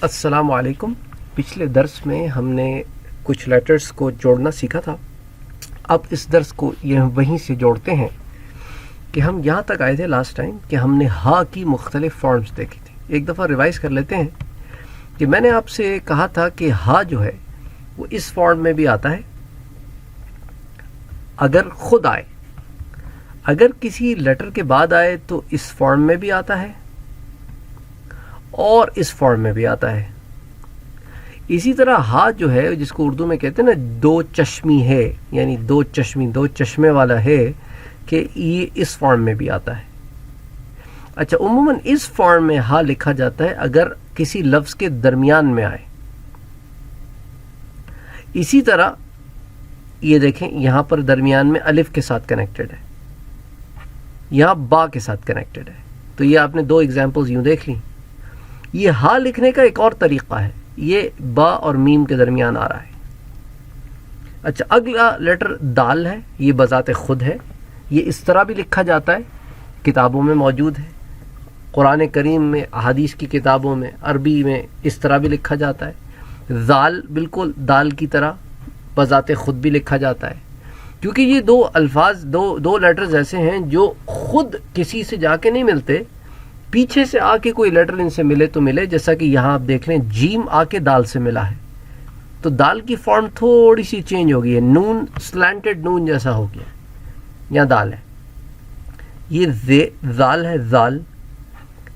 السلام علیکم. پچھلے درس میں ہم نے کچھ لیٹرز کو جوڑنا سیکھا تھا. اب اس درس کو یہ وہیں سے جوڑتے ہیں کہ ہم یہاں تک آئے تھے لاسٹ ٹائم کہ ہم نے ہا کی مختلف فارمز دیکھی تھی. ایک دفعہ ریوائز کر لیتے ہیں کہ میں نے آپ سے کہا تھا کہ ہا جو ہے وہ اس فارم میں بھی آتا ہے اگر خود آئے، اگر کسی لیٹر کے بعد آئے تو اس فارم میں بھی آتا ہے اور اس فارم میں بھی آتا ہے. اسی طرح ہا جو ہے جس کو اردو میں کہتے ہیں نا دو چشمی ہے، یعنی دو چشمے والا ہے، کہ یہ اس فارم میں بھی آتا ہے. اچھا، عموماً اس فارم میں ہا لکھا جاتا ہے اگر کسی لفظ کے درمیان میں آئے. اسی طرح یہ دیکھیں یہاں پر درمیان میں الف کے ساتھ کنیکٹڈ ہے، یہاں با کے ساتھ کنیکٹڈ ہے. تو یہ آپ نے دو ایگزامپلز یوں دیکھ لیں. یہ ہا لکھنے کا ایک اور طریقہ ہے، یہ با اور میم کے درمیان آ رہا ہے. اچھا، اگلا لیٹر دال ہے. یہ بذات خود ہے، یہ اس طرح بھی لکھا جاتا ہے، کتابوں میں موجود ہے، قرآن کریم میں، احادیث کی کتابوں میں، عربی میں اس طرح بھی لکھا جاتا ہے. ذال بالکل دال کی طرح بذات خود بھی لکھا جاتا ہے، کیونکہ یہ دو الفاظ دو لیٹرز ایسے ہیں جو خود کسی سے جا کے نہیں ملتے، پیچھے سے آ کے کوئی لیٹر ان سے ملے تو ملے. جیسا کہ یہاں آپ دیکھ لیں جیم آ کے دال سے ملا ہے، تو دال کی فارم تھوڑی سی چینج ہو گئی ہے، نون سلانٹڈ نون جیسا ہو گیا، یہاں دال ہے. یہ زال ہے، زال،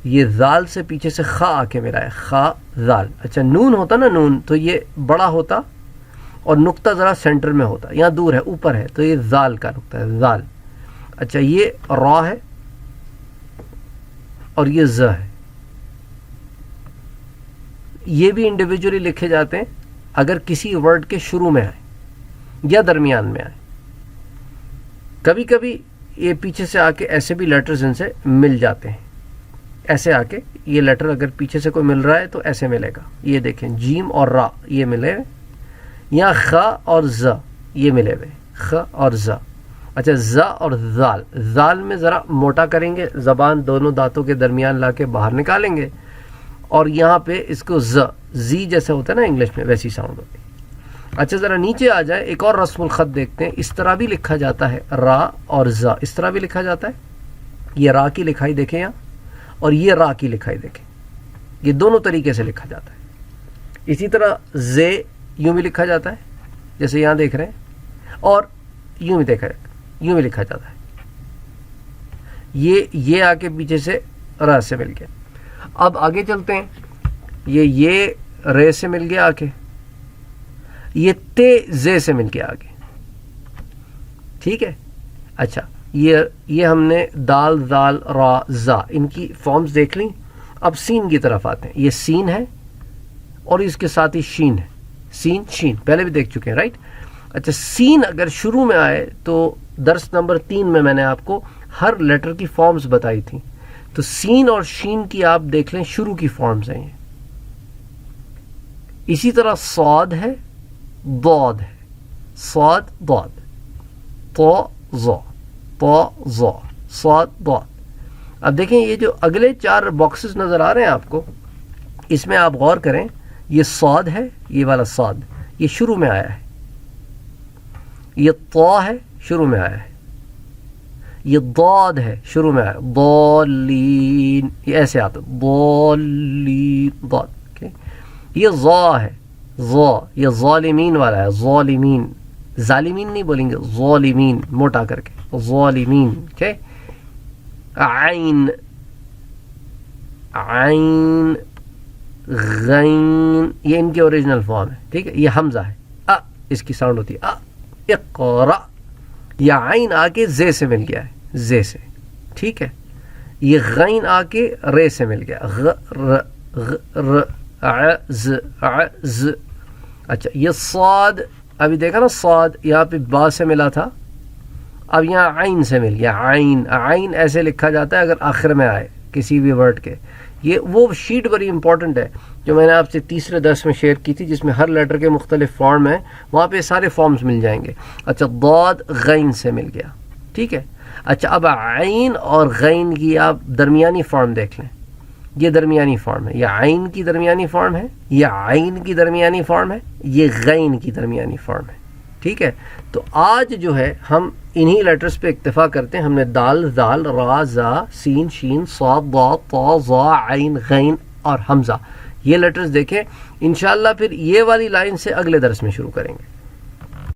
یہ زال سے پیچھے سے خا آ کے ملا ہے، خا زال. اچھا، نون ہوتا نا نون تو یہ بڑا ہوتا اور نقطہ ذرا سینٹر میں ہوتا، یہاں دور ہے اوپر ہے تو یہ زال کا نقطہ ہے، زال. اچھا، یہ را ہے اور یہ ز ہے. یہ بھی انڈیویجولی لکھے جاتے ہیں اگر کسی ورڈ کے شروع میں آئے یا درمیان میں آئے. کبھی کبھی یہ پیچھے سے آ کے ایسے بھی لیٹرز ان سے مل جاتے ہیں، ایسے آ کے یہ لیٹر اگر پیچھے سے کوئی مل رہا ہے تو ایسے ملے گا. یہ دیکھیں جیم اور را یہ ملے ہوئے، یہاں خ اور ز یہ ملے ہوئے، خ اور ز. اچھا، ز اور زال، زال میں ذرا موٹا کریں گے، زبان دونوں دانتوں کے درمیان لا کے باہر نکالیں گے، اور یہاں پہ اس کو زی جیسے ہوتا ہے نا انگلش میں ویسی ساؤنڈ ہوتی ہے. اچھا، ذرا نیچے آ جائے، ایک اور رسم الخط دیکھتے ہیں. اس طرح بھی لکھا جاتا ہے را اور زا، اس طرح بھی لکھا جاتا ہے. یہ را کی لکھائی دیکھیں یہاں، اور یہ را کی لکھائی دیکھیں، یہ دونوں طریقے سے لکھا جاتا ہے. اسی طرح زے یوں بھی لکھا جاتا ہے جیسے یہاں دیکھ رہے ہیں، اور یوں بھی یوں بھی لکھا جاتا ہے. یہ آ کے پیچھے سے را سے مل گیا. اب آگے چلتے ہیں. یہ رے سے مل گیا آ کے، یہ تے زے سے مل گیا آگے، ٹھیک ہے. اچھا، یہ ہم نے دال زال را زا ان کی فارمز دیکھ لیں. اب سین کی طرف آتے ہیں. یہ سین ہے اور اس کے ساتھ ہی شین ہے، سین شین پہلے بھی دیکھ چکے ہیں، رائٹ. اچھا، سین اگر شروع میں آئے تو درس نمبر 3 میں نے آپ کو ہر لیٹر کی فارمز بتائی تھیں. تو سین اور شین کی آپ دیکھ لیں شروع کی فارمز ہیں. اسی طرح صاد ہے، ضاد ہے، صاد ضاد، طا ظا، طا ظا، صاد ضاد. اب دیکھیں یہ جو اگلے 4 باکسز نظر آ رہے ہیں آپ کو، اس میں آپ غور کریں. یہ صاد ہے، یہ والا صاد یہ شروع میں آیا ہے. یہ طا ہے، شروع میں آیا ہے. یہ ضاد ہے، شروع میں آیا، ضالین یہ ایسے آتا، ضالین ضاد. یہ ظا ہے، ظا یہ ظالمین والا ہے، ظالمین، ظالمین نہیں بولیں گے، ظالمین موٹا کر کے، ظالمین. عین، عین، غین یہ ان کی اوریجنل فارم ہے، ٹھیک ہے. یہ حمزہ ہے، اس کی ساؤنڈ ہوتی ہے اقرا. یہ عین آ کے زے سے مل گیا ہے، زے سے، ٹھیک ہے. یہ غین آ کے رے سے مل گیا، عز عز. اچھا، یہ صاد ابھی دیکھا نا، صاد یہاں پہ با سے ملا تھا، اب یہاں عین سے مل گیا، عین. عین ایسے لکھا جاتا ہے اگر آخر میں آئے کسی بھی ورڈ کے. یہ وہ شیٹ بڑی امپورٹنٹ ہے جو میں نے آپ سے تیسرے درس میں شیئر کی تھی، جس میں ہر لیٹر کے مختلف فارم ہیں، وہاں پہ سارے فارمز مل جائیں گے. اچھا، ضاد غین سے مل گیا، ٹھیک ہے. اچھا، اب عین اور غین کی آپ درمیانی فارم دیکھ لیں. یہ درمیانی فارم ہے، یہ عین کی درمیانی فارم ہے، یہ عین کی درمیانی فارم ہے، یہ غین کی درمیانی فارم ہے. ٹھیک ہے، تو آج جو ہے ہم انہی لیٹرز پہ اکتفا کرتے ہیں. ہم نے دال، ذال، را، زا، سین، شین، صاد، ضاد، طا، ظا، عین، غین اور حمزہ، یہ لیٹرز دیکھیں. انشاءاللہ پھر یہ والی لائن سے اگلے درس میں شروع کریں گے.